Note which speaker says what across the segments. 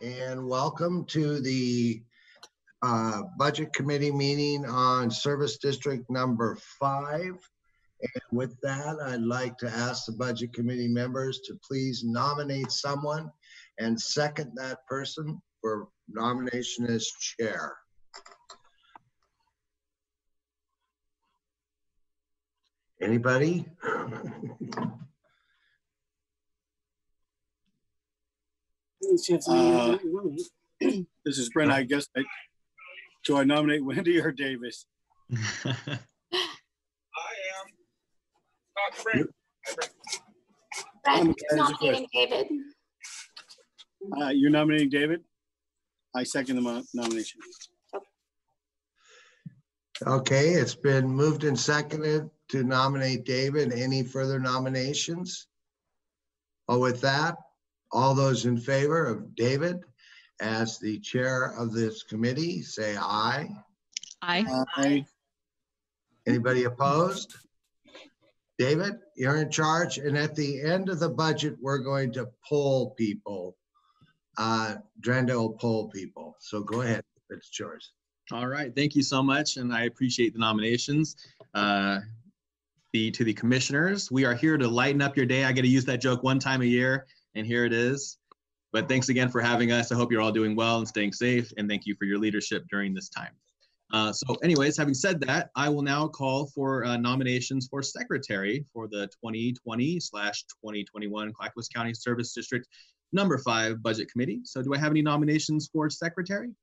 Speaker 1: and welcome to the Budget Committee meeting on Service District number 5. And with that, I'd like to ask the Budget Committee members to please nominate someone and second that person for nomination as chair. Anybody?
Speaker 2: This is Brent. I guess do I nominate Wendy or Davis?
Speaker 3: I am. Brent.
Speaker 4: Brent is nominating David.
Speaker 2: You're nominating David? I second the nomination.
Speaker 1: Okay, it's been moved and seconded to nominate David. Any further nominations? Oh, with that, all those in favor of David as the chair of this committee, say aye.
Speaker 5: Aye.
Speaker 2: Aye.
Speaker 1: Anybody opposed? David, you're in charge. And at the end of the budget, we're going to poll people. Drenda will poll people. So go ahead, it's yours.
Speaker 5: All right, thank you so much. And I appreciate the nominations. To the commissioners, we are here to lighten up your day. I get to use that joke one time a year, and here it is. But thanks again for having us. I hope you're all doing well and staying safe, and thank you for your leadership during this time. So anyways, having said that, I will now call for nominations for secretary for the 2020/2021 Clackamas County Service District number 5 Budget Committee. So do I have any nominations for secretary?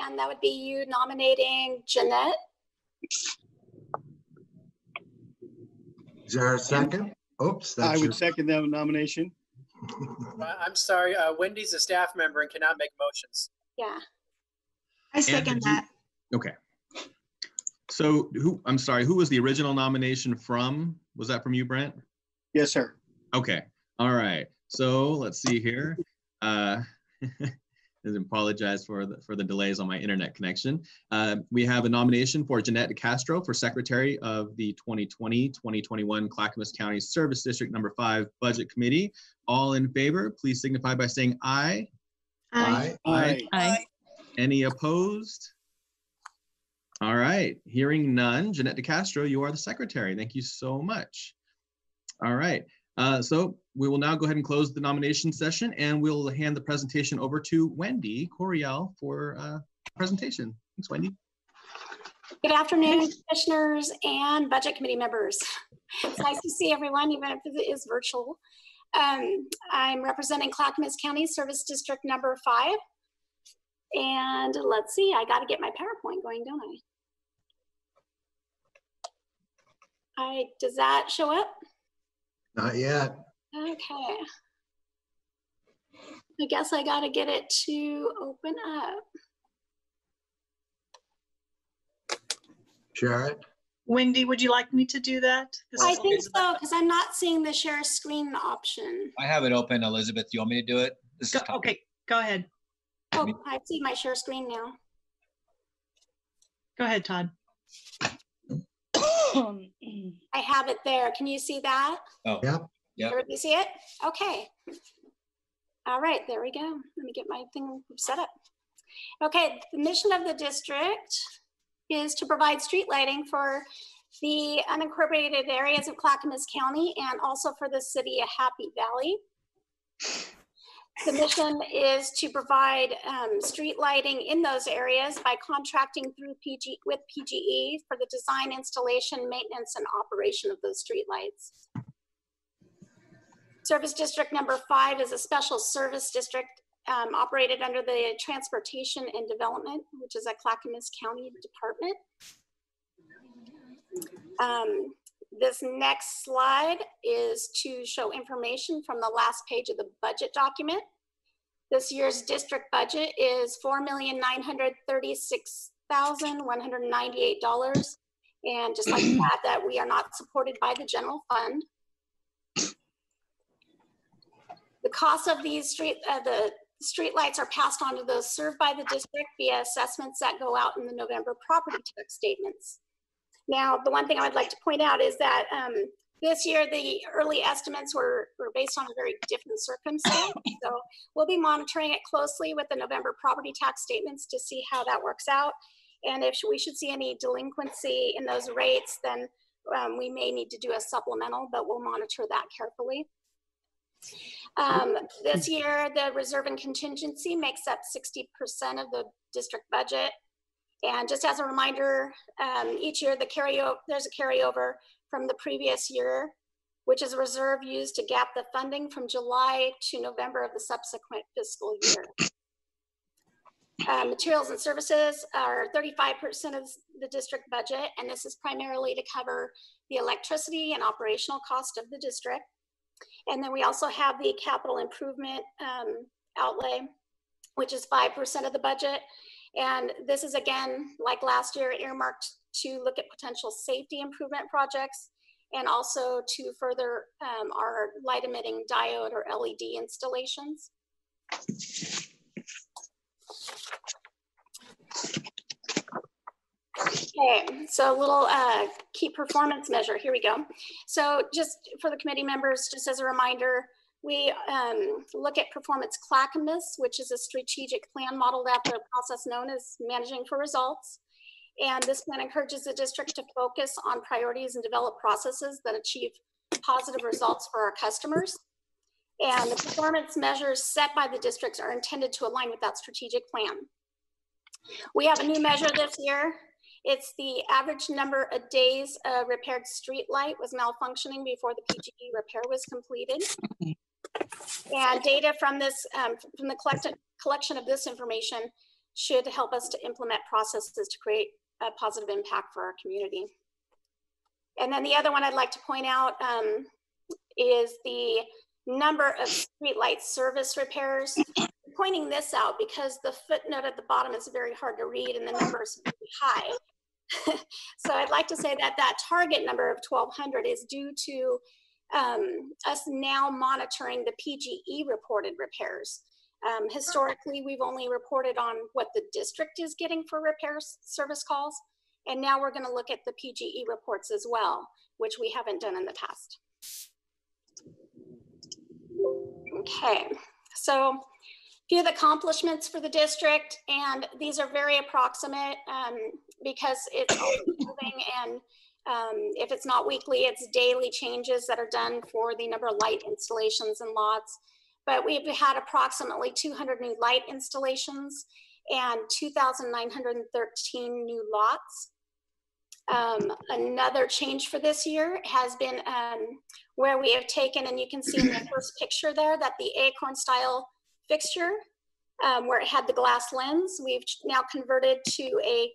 Speaker 4: And that would be you nominating Jeanette.
Speaker 1: Is there a second? Oops.
Speaker 2: I would second that nomination.
Speaker 6: I'm sorry, Wendy's a staff member and cannot make motions.
Speaker 4: Yeah.
Speaker 7: I second that.
Speaker 5: Okay. So who was the original nomination from? Was that from you, Brent?
Speaker 2: Yes, sir.
Speaker 5: Okay. All right. So let's see here. I apologize for the delays on my internet connection. We have a nomination for Jeanette DeCastro for Secretary of the 2020-2021 Clackamas County Service District number 5 Budget Committee. All in favor, please signify by saying aye.
Speaker 7: Aye.
Speaker 2: Aye.
Speaker 5: Aye. Any opposed? All right, hearing none, Jeanette DeCastro, you are the secretary. Thank you so much. All right, so we will now go ahead and close the nomination session, and we'll hand the presentation over to Wendy Coriel for presentation. Thanks, Wendy.
Speaker 4: Good afternoon, commissioners and budget committee members. It's nice to see everyone, even if it is virtual. I'm representing Clackamas County Service District number 5. And let's see, I got to get my PowerPoint going, don't I? Does that show up?
Speaker 1: Not yet.
Speaker 4: Okay. I guess I got to get it to open up.
Speaker 1: Share it.
Speaker 7: Wendy, would you like me to do that?
Speaker 4: I think so, because I'm not seeing the share screen option.
Speaker 8: I have it open, Elizabeth. Do you want me to do it?
Speaker 7: Okay, go ahead.
Speaker 4: Oh, I see my share screen now.
Speaker 7: Go ahead, Todd.
Speaker 4: I have it there. Can you see that?
Speaker 8: Oh,
Speaker 1: Yep.
Speaker 8: Yep.
Speaker 4: Everybody see it? Okay. All right, there we go. Let me get my thing set up. Okay, the mission of the district is to provide street lighting for the unincorporated areas of Clackamas County and also for the city of Happy Valley. The mission is to provide street lighting in those areas by contracting through with PGE for the design, installation, maintenance, and operation of those street lights. Service District number 5 is a special service district operated under the Transportation and Development, which is a Clackamas County department. This next slide is to show information from the last page of the budget document. This year's district budget is $4,936,198. And just like to add that we are not supported by the general fund. The cost of these street lights are passed on to those served by the district via assessments that go out in the November property tax statements. Now, the one thing I would like to point out is that This year, the early estimates were based on a very different circumstance. So we'll be monitoring it closely with the November property tax statements to see how that works out. And if we should see any delinquency in those rates, then we may need to do a supplemental, but we'll monitor that carefully. This year, the reserve and contingency makes up 60% of the district budget. And just as a reminder, each year there's a carryover from the previous year, which is a reserve used to gap the funding from July to November of the subsequent fiscal year. Materials and services are 35% of the district budget, and this is primarily to cover the electricity and operational cost of the district. And then we also have the capital improvement outlay, which is 5% of the budget. And this is, again, like last year, earmarked to look at potential safety improvement projects and also to further our light emitting diode or LED installations. Okay, so a little key performance measure. Here we go. So just for the committee members, just as a reminder, we look at performance ClackCo, which is a strategic plan modeled after a process known as managing for results. And this plan encourages the district to focus on priorities and develop processes that achieve positive results for our customers. And the performance measures set by the districts are intended to align with that strategic plan. We have a new measure this year. It's the average number of days a repaired street light was malfunctioning before the PGE repair was completed. And data from this, from the collection of this information should help us to implement processes to create a positive impact for our community. And then the other one I'd like to point out is the number of streetlight service repairs. I'm pointing this out because the footnote at the bottom is very hard to read and the number is really high. So I'd like to say that that target number of 1,200 is due to us now monitoring the PGE reported repairs. Historically, we've only reported on what the district is getting for repair service calls. And now we're going to look at the PGE reports as well, which we haven't done in the past. Okay, so a few of the accomplishments for the district, and these are very approximate because it's always moving, and if it's not weekly, it's daily changes that are done for the number of light installations and lots. But we've had approximately 200 new light installations and 2,913 new lots. Another change for this year has been where we have taken, and you can see in the first picture there, that the acorn style fixture, where it had the glass lens, we've now converted to a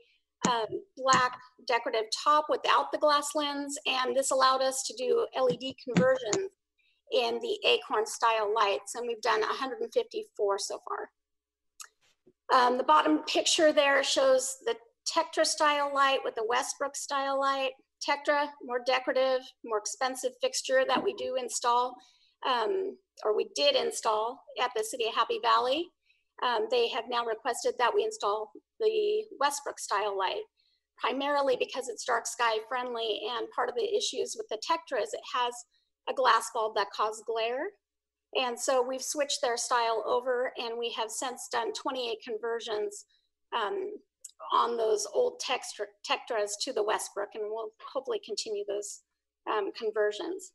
Speaker 4: black decorative top without the glass lens. And this allowed us to do LED conversions in the acorn style lights. And we've done 154 so far. The bottom picture there shows the Tetra style light with the Westbrook style light. Tetra, more decorative, more expensive fixture that we do install, or we did install at the City of Happy Valley. They have now requested that we install the Westbrook style light, primarily because it's dark sky friendly. And part of the issues with the Tetra is it has a glass bulb that causes glare. And so we've switched their style over, and we have since done 28 conversions on those old Tetras to the Westbrook, and we'll hopefully continue those conversions.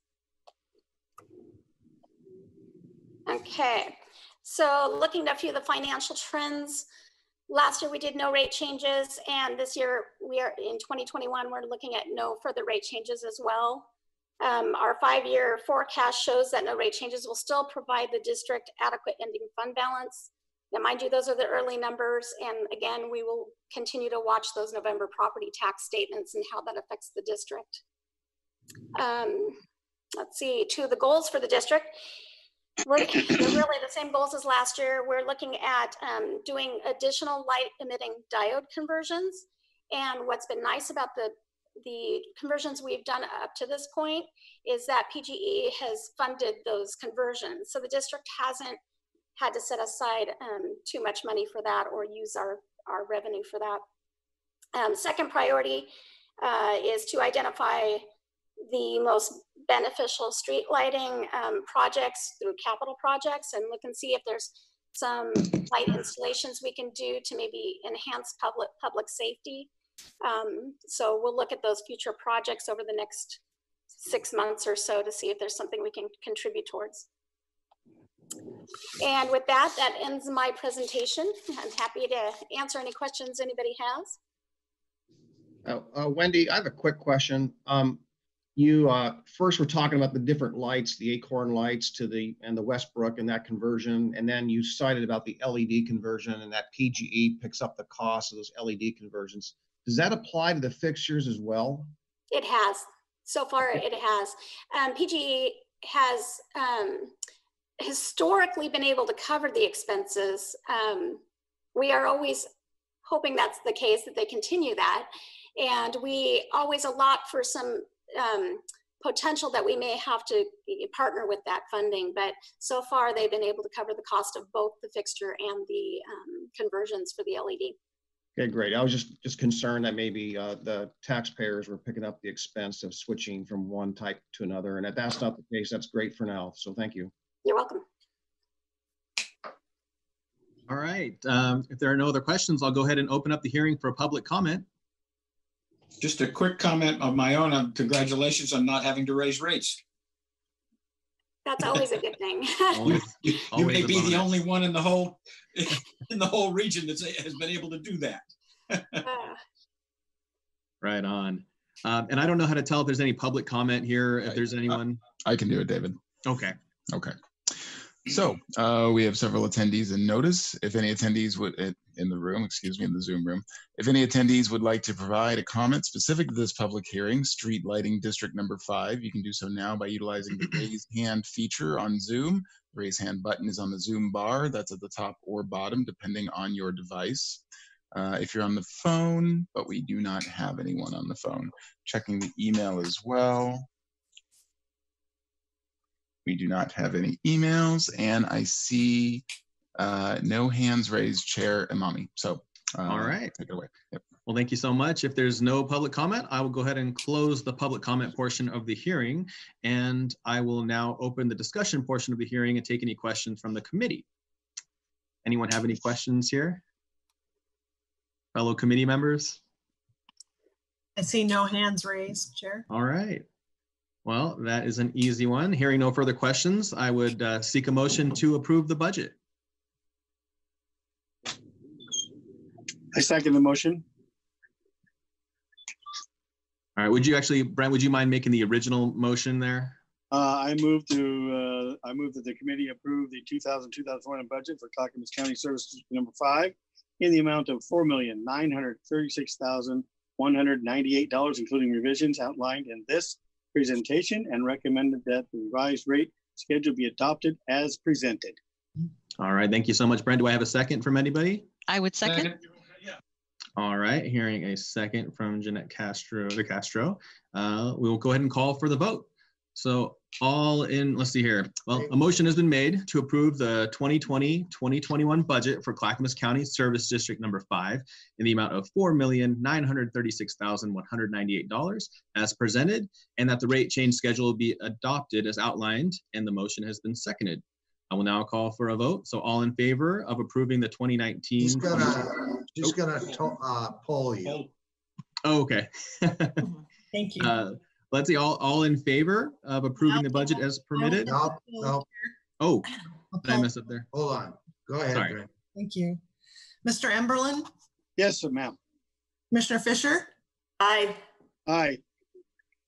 Speaker 4: Okay, so looking at a few of the financial trends, last year we did no rate changes, and this year we are in 2021, we're looking at no further rate changes as well. Our 5-year forecast shows that no rate changes will still provide the district adequate ending fund balance. Now, mind you, those are the early numbers. And again, we will continue to watch those November property tax statements and how that affects the district. Let's see, 2 of the goals for the district. They're really the same goals as last year. We're looking at doing additional light emitting diode conversions. And what's been nice about the conversions we've done up to this point is that PGE has funded those conversions. So the district hasn't had to set aside too much money for that or use our revenue for that. Second priority is to identify the most beneficial street lighting projects through capital projects and look and see if there's some light installations we can do to maybe enhance public safety. So we'll look at those future projects over the next 6 months or so to see if there's something we can contribute towards. And with that, that ends my presentation. I'm happy to answer any questions anybody has.
Speaker 9: Wendy, I have a quick question. You first were talking about the different lights, the Acorn lights and the Westbrook and that conversion, and then you cited about the LED conversion and that PGE picks up the cost of those LED conversions. Does that apply to the fixtures as well?
Speaker 4: It has. So far, it has. PGE has historically been able to cover the expenses. We are always hoping that's the case, that they continue that. And we always allot for some potential that we may have to partner with that funding. But so far, they've been able to cover the cost of both the fixture and the conversions for the LED.
Speaker 9: Okay, great. I was just concerned that maybe the taxpayers were picking up the expense of switching from one type to another. And if that's not the case, that's great for now. So thank you.
Speaker 4: You're welcome.
Speaker 5: All right. If there are no other questions, I'll go ahead and open up the hearing for a public comment.
Speaker 10: Just a quick comment of my own. Congratulations on not having to raise rates.
Speaker 4: That's always a good thing.
Speaker 10: You may be the only one in the whole region that has been able to do that.
Speaker 5: Right on. And I don't know how to tell if there's any public comment here, if there's anyone.
Speaker 11: I can do it, David.
Speaker 5: Okay.
Speaker 11: Okay. So we have several attendees in notice. If any attendees would, in the room, excuse me, in the Zoom room, if any attendees would like to provide a comment specific to this public hearing, street lighting district number 5, you can do so now by utilizing the raise hand feature on Zoom. The raise hand button is on the Zoom bar. That's at the top or bottom, depending on your device. If you're on the phone, but we do not have anyone on the phone. Checking the email as well. We do not have any emails, and I see no hands raised, Chair Imami. So,
Speaker 5: all right.
Speaker 11: Take it away. Yep.
Speaker 5: Well, thank you so much. If there's no public comment, I will go ahead and close the public comment portion of the hearing, and I will now open the discussion portion of the hearing and take any questions from the committee. Anyone have any questions here? Fellow committee members?
Speaker 7: I see no hands raised, Chair.
Speaker 5: All right. Well, that is an easy one. Hearing no further questions, I would seek a motion to approve the budget.
Speaker 2: I second the motion.
Speaker 5: All right. Would you actually, Brent, would you mind making the original motion there?
Speaker 2: I move that the committee approve the 2000-2021 budget for Clackamas County Service District number 5 in the amount of $4,936,198, including revisions outlined in this presentation, and recommended that the revised rate schedule be adopted as presented.
Speaker 5: All right. Thank you so much, Brent. Do I have a second from anybody?
Speaker 12: I would second.
Speaker 5: All right. Hearing a second from Jeanette Castro. We will go ahead and call for the vote. So all in, let's see here. Well, a motion has been made to approve the 2020-2021 budget for Clackamas County Service District number 5 in the amount of $4,936,198 as presented, and that the rate change schedule be adopted as outlined, and the motion has been seconded. I will now call for a vote. So all in favor of approving the 2019.
Speaker 1: She's gonna poll you.
Speaker 5: Oh, okay.
Speaker 7: Thank you.
Speaker 5: Let's see, all in favor of approving the budget as permitted?
Speaker 1: No.
Speaker 5: Oh, did I mess up there?
Speaker 1: Hold on. Go ahead.
Speaker 5: Sorry.
Speaker 1: Brent.
Speaker 7: Thank you. Mr. Emberlin?
Speaker 2: Yes, ma'am.
Speaker 7: Commissioner Fisher?
Speaker 12: Aye.
Speaker 2: Aye.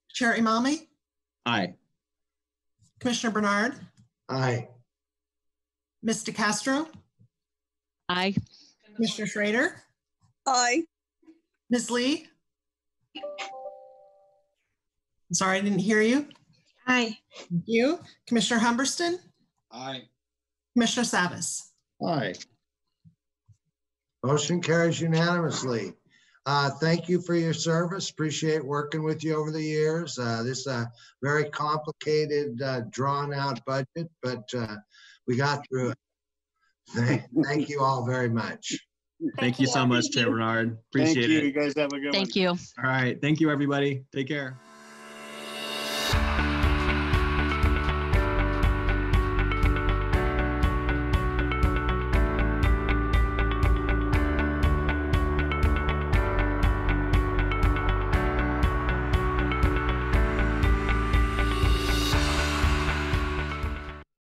Speaker 7: Chair Imami?
Speaker 5: Aye.
Speaker 7: Commissioner Bernard?
Speaker 1: Aye.
Speaker 7: Ms. DeCastro?
Speaker 12: Aye.
Speaker 7: Commissioner Schrader?
Speaker 12: Aye.
Speaker 7: Ms. Lee? I'm sorry, I didn't hear you.
Speaker 12: Aye.
Speaker 7: Thank you. Commissioner Humberston?
Speaker 10: Aye.
Speaker 7: Commissioner Savas?
Speaker 9: Aye.
Speaker 1: Motion carries unanimously. Thank you for your service. Appreciate working with you over the years. This is a very complicated, drawn out budget, but we got through it. Thank you all very much.
Speaker 5: Thank you so much, Chair Bernard. Appreciate it.
Speaker 2: You guys have a good one.
Speaker 12: Thank you.
Speaker 5: All right. Thank you, everybody. Take care.